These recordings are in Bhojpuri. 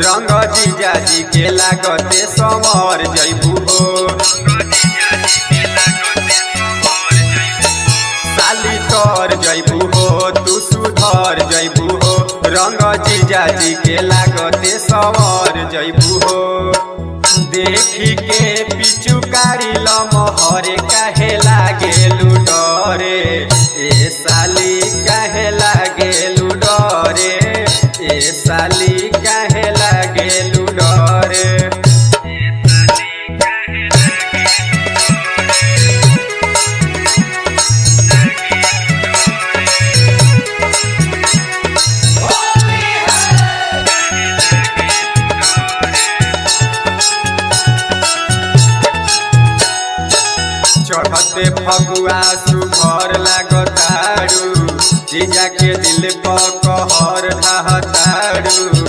रंग जीजाजी के लागते समर जइबू हो। साली तर जइबू हो तू सुधर जइबू हो। रंग जीजाजी के लागते समर जइबू हो। देखी के पिचुकारी लमहरे काहे लागेलू डरे। ए साली काहे लागेलू डरे। ए साली काहे लागेलू डरे। चढ़ते फगुआ सुघर लागतारू। जीजा के दिल पर कहर ढाहतारू।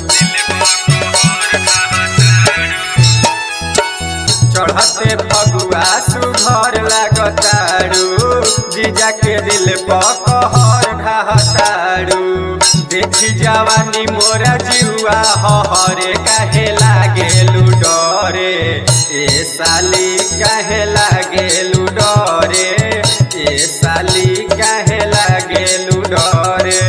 चढ़ते फगुआ सुघर लागतारू। जीजा के दिल पर कहर ढाहतारू। देखी जवानी मोरा जीवा हरे काहे लागेलू डरे। ए साली काहे लागेलू डरे। ए साली काहे लागेलू डरे।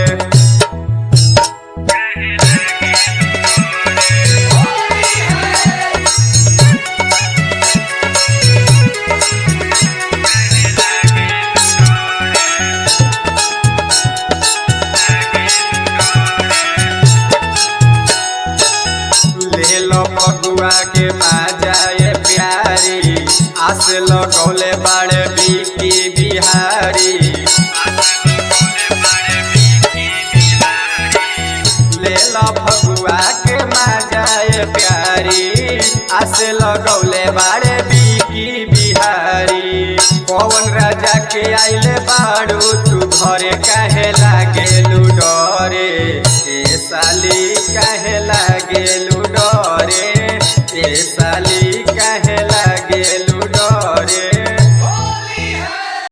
ले लो फगुआ के माजाए प्यारी। आस लगौले बाड़े बिकी बिहारी। ले लो फगुआ के माजाए प्यारी। आस लगौले बाड़े बिकी बिहारी। पवन राजा के आइले बाड़ू तू घरे काहे